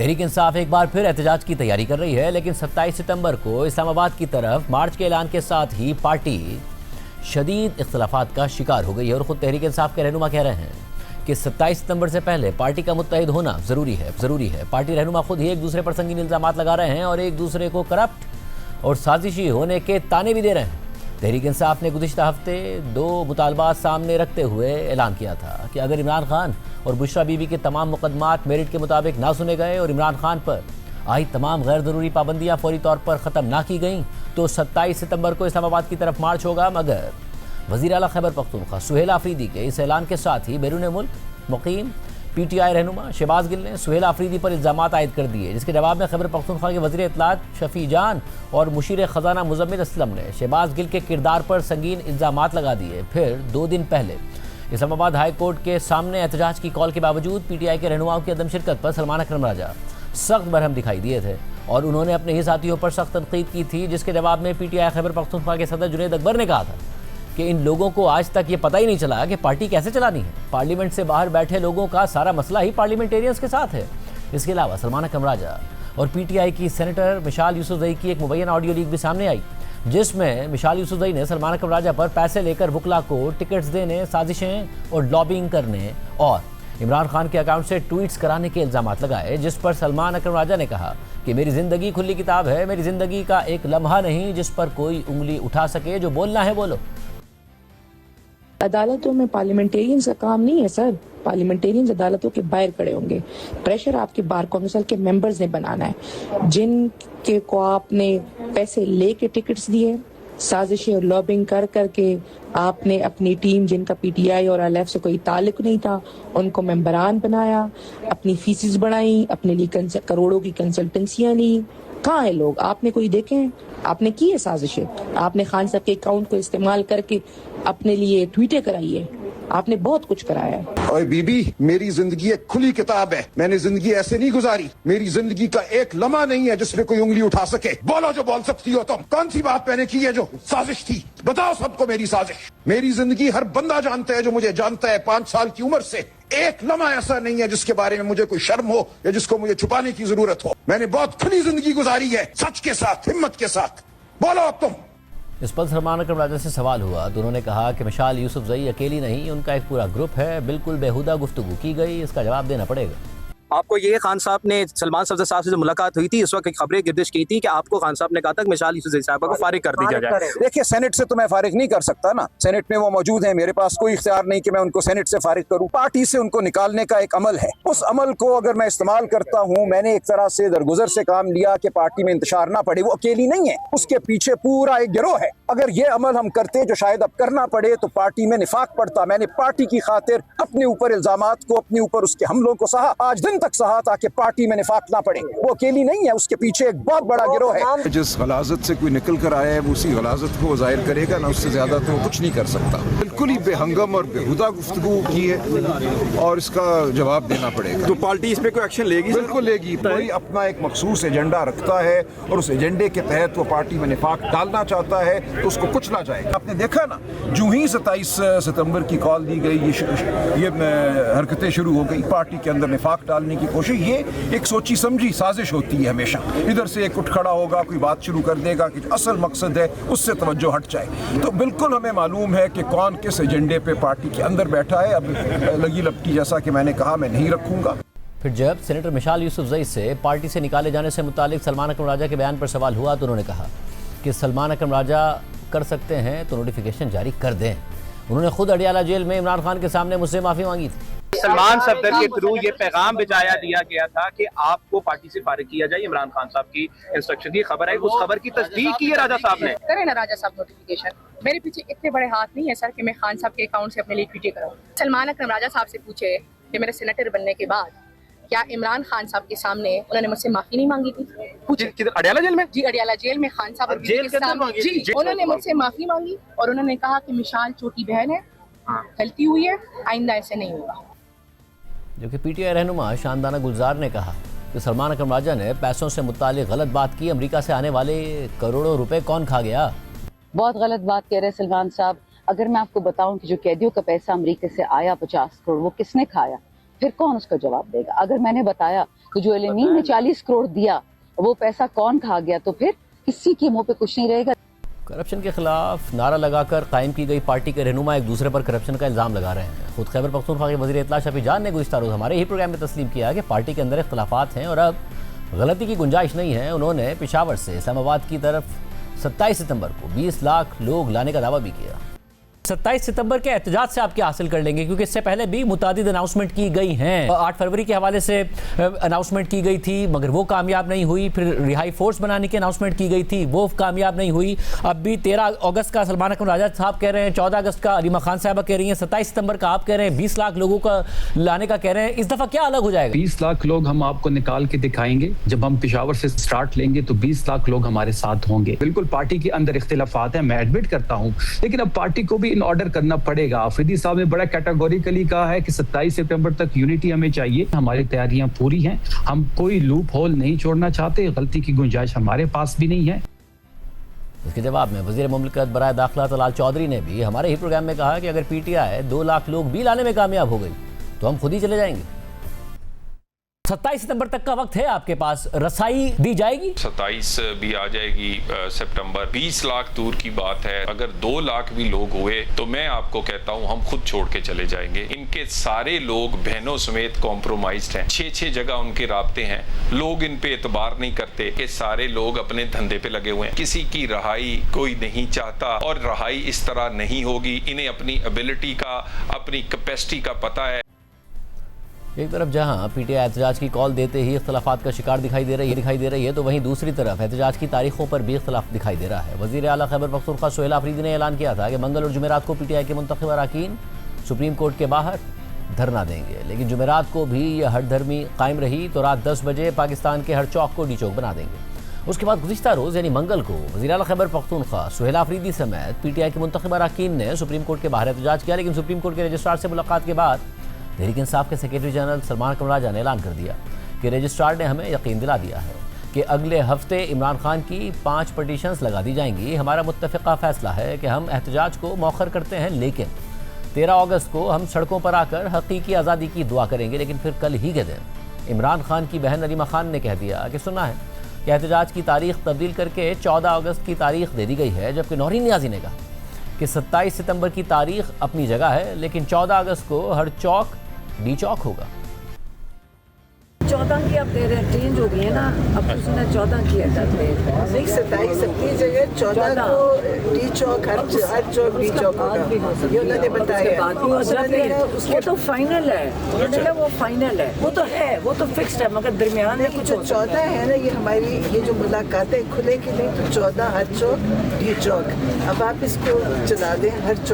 तहरीक इंसाफ एक बार फिर एहतजाज की तैयारी कर रही है, लेकिन 27 सितंबर को इस्लामाबाद की तरफ मार्च के ऐलान के साथ ही पार्टी शदीद इख्तलाफात का शिकार हो गई है। और खुद तहरीक इंसाफ के रहनुमा कह रहे हैं कि 27 सितंबर से पहले पार्टी का मुत्तहिद होना ज़रूरी है। पार्टी रहनुमा खुद ही एक दूसरे पर संगीन इल्ज़ाम लगा रहे हैं और एक दूसरे को करप्ट और साजिशी होने के ताने भी दे रहे हैं। तहरीक इंसाफ ने गुज़िश्ता हफ्ते 2 मुतालबात सामने रखते हुए ऐलान किया था कि अगर इमरान खान और बुशरा बीबी के तमाम मुकदमात मेरिट के मुताबिक ना सुने गए और इमरान खान पर आई तमाम गैर ज़रूरी पाबंदियाँ फौरी तौर पर ख़त्म ना की गईं तो 27 सितंबर को इस्लामाबाद की तरफ मार्च होगा। मगर वज़ीर आला खैबर पख्तूनख्वा सुहेल आफरीदी के इस ऐलान के साथ ही बैरून मुल्क मुकीम PTI रहनुमा शहबाज गिल ने सुहेल आफरीदी पर इल्ज़ामात आयद कर दिए, जिसके जवाब में खैबर पख्तूनख्वा के वज़ीर इत्तलात शफी जान और मुशीर ख़जाना मुज़म्मिल असलम ने शहबाज गिल के किरदार पर संगीन इल्ज़ामात लगा दिए। फिर 2 दिन पहले इस्लामाबाद हाई कोर्ट के सामने एहतजाज की कॉल के बावजूद PTI के रहनुमाओं की अदम शिरकत पर सलमान अकरम राजा सख्त बरहम दिखाई दिए थे और उन्होंने अपने ही साथियों पर सख्त तनकीद की थी, जिसके जवाब में PTI खैबर पख्तूनख्वा के सदर जुनैद अकबर ने कहा था कि इन लोगों को आज तक ये पता ही नहीं चला कि पार्टी कैसे चलानी है। पार्लियामेंट से बाहर बैठे लोगों का सारा मसला ही पार्लियामेंटेरियंस के साथ है। इसके अलावा सलमान अकरम राजा और PTI की सेनेटर मिशाल यूसुफजई की एक मुबैना ऑडियो लीक भी सामने आई, जिसमें मिशाल यूसुफजई ने सलमान अकरम राजा पर पैसे लेकर वकला को टिकट्स देने, साजिशें और लॉबिंग करने और इमरान खान के अकाउंट से ट्वीट्स कराने के इल्ज़ाम लगाए, जिस पर सलमान अकरम राजा ने कहा कि मेरी ज़िंदगी खुली किताब है, मेरी ज़िंदगी का एक लम्हा नहीं जिस पर कोई उंगली उठा सके, जो बोलना है बोलो। अदालतों में पार्लियामेंटेरियंस का काम नहीं है सर। पार्लियामेंटेरियंस अदालतों के बाहर खड़े होंगे। प्रेशर आपके बार काउंसिल के मेंबर्स ने बनाना है, जिनके को आपने पैसे लेके टिकट्स दिए, साजिशें और लॉबिंग कर करके आपने अपनी टीम, जिनका PTI और LF से कोई ताल्लुक नहीं था, उनको मेंबरान बनाया, अपनी फीसिस बढ़ाई, अपने लिए करोड़ों की कंसल्टेंसियां ली। कहाँ है लोग? आपने कोई देखे हैं? आपने की है साजिशें? आपने खान साहब के अकाउंट को इस्तेमाल करके अपने लिए ट्वीटें कराई है। आपने बहुत कुछ कराया है। ओए बीबी, मेरी जिंदगी एक खुली किताब है। मैंने जिंदगी ऐसे नहीं गुजारी। मेरी जिंदगी का एक लम्हा नहीं है जिसमें कोई उंगली उठा सके। बोलो जो बोल सकती हो तुम। कौन सी बात मैंने की है जो साजिश थी? बताओ सबको मेरी साजिश। मेरी जिंदगी हर बंदा जानता है जो मुझे जानता है। 5 साल की उम्र से एक लम्हा ऐसा नहीं है जिसके बारे में मुझे कोई शर्म हो या जिसको मुझे छुपाने की जरूरत हो। मैंने बहुत खुली जिंदगी गुजारी है, सच के साथ, हिम्मत के साथ। बोलो अब तुम। इस पर सलमान अकरम राजा से सवाल हुआ तो उन्होंने कहा कि मिशाल यूसुफजई अकेली नहीं, उनका एक पूरा ग्रुप है। बिल्कुल बेहुदा गुफ्तगू की गई, इसका जवाब देना पड़ेगा। आपको ये खान साहब ने सलमान सफदर साहब से जो मुलाकात हुई थी, इस वक्त खबरें गिरदिश की थी कि आपको खान साहब ने कहा था कि मिशाल यूसुफजई साहब को फारिग कर दिया जाए। देखिए, सेनेट से तो मैं फारिग नहीं कर सकता ना। सेनेट में वो मौजूद है, मेरे पास कोई इख्तियार नहीं कि मैं उनको सेनेट से फारिग करूं। पार्टी से उनको निकालने का एक अमल है, उस अमल को अगर मैं इस्तेमाल करता हूं, मैंने एक तरह से दरगुजर से काम लिया कि पार्टी में इंतशार ना पड़े। वो अकेली नहीं है, उसके पीछे पूरा एक गिरोह है। अगर ये अमल हम करते, जो शायद अब करना पड़े, तो पार्टी में निफाक पड़ता। मैंने पार्टी की खातिर अपने ऊपर इल्जामात को, अपने ऊपर उसके हमलों को सहा, आज दिन तक सहा, ताकि पार्टी में निफाक ना पड़े। वो अकेली नहीं है, उसके पीछे एक बहुत बड़ा गिरोह है। जिस गलाजत से कोई निकल कर आया है वो उसी गलाजत को जाहिर करेगा ना, उससे ज्यादा तो कुछ नहीं कर सकता। बिल्कुल ही बेहंगम और बेहुदा गुफ्तगू की है और इसका जवाब देना पड़ेगा। तो पार्टी इस पे कोई एक्शन लेगी? बिल्कुल लेगी। कोई अपना एक मखसूस एजेंडा रखता है और उस एजेंडे के तहत वो पार्टी में निफाक डालना चाहता है तो उसको कुचला जाएगा। आपने देखा ना, जो ही 27 सितंबर की कॉल दी गई, ये हरकतें शुरू हो गई, पार्टी के अंदर निफाक डालने की कोशिश। ये एक सोची समझी साजिश होती है हमेशा। इधर से एक उठ खड़ा होगा, कोई बात शुरू कर देगा कि असल मकसद है उससे तवज्जो हट जाए। तो बिल्कुल हमें मालूम है कि कौन किस एजेंडे पे पार्टी के अंदर बैठा है। अब लगी लपटी, जैसा कि मैंने कहा, मैं नहीं रखूंगा। फिर जब सेनेटर मिशाल यूसुफजई से पार्टी से निकाले जाने से मुतालिक सलमान अकरम राजा के बयान पर सवाल हुआ तो उन्होंने कहा कि सलमान अकरम राजा कर सकते हैं तो नोटिफिकेशन जारी कर दें। उन्होंने खुद अडियाला जेल में इमरान खान के सामने मुझसे माफ़ी मांगी थी। सलमान सफदर के थ्रू ये पैगाम भिजाया दिया गया था कि आपको पार्टी से फारिग किया जाए। इमरान खान साहब की इंस्ट्रक्शन की खबर है, उस खबर की तस्दीक की है राजा साहब ने। करें ना राजा साहब नोटिफिकेशन। मेरे पीछे इतने बड़े हाथ नहीं है सर कि मैं खान साहब के अकाउंट से अपने लिए ट्वीट कराऊं। सलमान अकरम राजा साहब से पूछे कि मेरे सेनेटर बनने के बाद क्या इमरान खान साहब के सामने उन्होंने मुझसे माफी नहीं मांगी थी? पूछे। अडियाला जेल में? जी, अडियाला जेल में खान साहब जेल के सामने जी, उन्होंने मुझसे माफी मांगी और उन्होंने कहा कि मिशाल छोटी बहन है, गलती हुई है, आइंदा ऐसे नहीं होगा। जो कि PTI रहनुमा शानदाना गुलजार ने कहा कि सलमान अकरम राजा ने पैसों से मुतालिक गलत बात की। अमेरिका से आने वाले करोड़ों रुपए कौन खा गया? बहुत गलत बात कह रहे सलमान साहब। अगर मैं आपको बताऊं कि जो कैदियों का पैसा अमेरिका से आया 50 करोड़, वो किसने खाया, फिर कौन उसका जवाब देगा? अगर मैंने बताया तो जो एल ने 40 करोड़ दिया, वो पैसा कौन खा गया? तो फिर किसी के मुंह पे कुछ नहीं रहेगा। करप्शन के खिलाफ नारा लगाकर कायम की गई पार्टी के रहनुमा एक दूसरे पर करप्शन का इल्जाम लगा रहे हैं। खुद खैबर पख्तूनख्वा के वज़ीर इत्तला शफी जान ने गुज़िश्ता रोज़ हमारे ही प्रोग्राम में तस्लीम किया कि पार्टी के अंदर इख्तलाफात हैं और अब गलती की गुंजाइश नहीं है। उन्होंने पेशावर से इस्लामाबाद की तरफ 27 सितंबर को 20 लाख लोग लाने का दावा भी किया। 27 सितंबर के एहतजाज से आप क्या हासिल कर लेंगे, क्योंकि इससे पहले भी मुतादिद अनाउंसमेंट की गई हैं। 8 फरवरी के हवाले से अनाउंसमेंट की गई थी मगर वो कामयाब नहीं हुई। फिर रिहाई फोर्स बनाने की अनाउंसमेंट की गई थी, वो कामयाब नहीं हुई। अब भी 13 अगस्त का सलमान अकरम राजा साहब कह रहे हैं, 14 अगस्त का अलीमा खान साहबा कह रही हैं, 27 सितंबर का आप कह रहे हैं, 20 लाख लोगों का लाने का कह रहे हैं। इस दफ़ा क्या अलग हो जाएगा? 20 लाख लोग हम आपको निकाल के दिखाएंगे। जब हम पेशावर से स्टार्ट लेंगे तो 20 लाख लोग हमारे साथ होंगे। बिल्कुल पार्टी के अंदर इख्तिलाफात हैं, मैं एडमिट करता हूँ, लेकिन अब पार्टी को भी इन ऑर्डर करना पड़ेगा। आफरीदी साहब ने बड़ा कैटेगोरिकली कहा है कि 27 सितंबर तक यूनिटी हमें चाहिए। हमारी तैयारियां पूरी हैं, हम कोई लूप होल नहीं छोड़ना चाहते, गलती की गुंजाइश हमारे पास भी नहीं है। इसके जवाब में वज़ीर मुमलिकत बराए दाखिला तलाल चौधरी ने भी हमारे ही प्रोग्राम में कहा कि अगर पीटीआई 2 लाख लोग भी लाने में कामयाब हो गई तो हम खुद ही चले जाएंगे। 27 सितंबर तक का वक्त है आपके पास, रसाई दी जाएगी। 27 भी आ जाएगी सितंबर, 20 लाख दूर की बात है। अगर 2 लाख भी लोग हुए तो मैं आपको कहता हूं हम खुद छोड़ के चले जाएंगे। इनके सारे लोग बहनों समेत कॉम्प्रोमाइज्ड हैं, 6 जगह उनके राब्ते हैं, लोग इन पे एतबार नहीं करते कि सारे लोग अपने धंधे पे लगे हुए हैं। किसी की रहाई कोई नहीं चाहता और रहाई इस तरह नहीं होगी। इन्हें अपनी एबिलिटी का, अपनी कैपेसिटी का पता है। एक तरफ जहां पीटीआई एहतजाज की कॉल देते ही इख्तलाफात का शिकार दिखाई दे रही है तो वहीं दूसरी तरफ एहतजाज की तारीखों पर भी इख्तलाफ दिखाई दे रहा है। वज़ीर आला खैबर पख्तूनख्वा सुहेल आफरीदी ने ऐलान किया था कि मंगल और जुमेरात को पीटीआई के मुंतखब अरकान सुप्रीम कोर्ट के बाहर धरना देंगे, लेकिन जुमेरात को भी यह हठधर्मी कायम रही तो रात 10 बजे पाकिस्तान के हर चौक को डी चौक बना देंगे। उसके बाद गुज़िश्ता रोज़ यानी मंगल को वज़ीर आला खैबर पख्तूनख्वा सुहेल आफरीदी समेत पीटीआई के मुंतखब अरकान ने सुप्रीम कोर्ट के बाहर एहतजाज किया, लेकिन सुप्रीम कोर्ट के रजिस्ट्रार से मुलाकात के बाद तहरीक इंसाफ के सेक्रेटरी जनरल सलमान अकरम राजा ने ऐलान कर दिया कि रजिस्ट्रार ने हमें यकीन दिला दिया है कि अगले हफ्ते इमरान खान की 5 पटिशन्स लगा दी जाएंगी। हमारा मुत्तफ़िक़ा फ़ैसला है कि हम एहतजाज को मौखर करते हैं, लेकिन 13 अगस्त को हम सड़कों पर आकर हकीकी आज़ादी की दुआ करेंगे। लेकिन फिर कल ही के दिन इमरान खान की बहन अलीमा खान ने कह दिया कि सुना है कि एहतजाज की तारीख तब्दील करके 14 अगस्त की तारीख दे दी गई है, जबकि नौरीन नियाज़ी ने कहा कि 27 सितंबर की तारीख अपनी जगह है, लेकिन 14 अगस्त को हर चौक डी चौक होगा। 14 की अब दे रहे हैं, चेंज हो गई है ना, अब किसी ने 14 की करते हैं। 27 अपनी जगह, 14 को डी चौक, हर चौक डी चौक होगा, ये उन्होंने बताया। वो तो फाइनल है, मतलब वो फाइनल है, वो तो है, वो तो फिक्स्ड है, मगर दरमियान में कुछ 14 है ना। ये हमारी ये जो मुलाकातें खुले की नहीं, तो 14 हर चौक डी चौक। अब आप इसको चला दें, हर चौक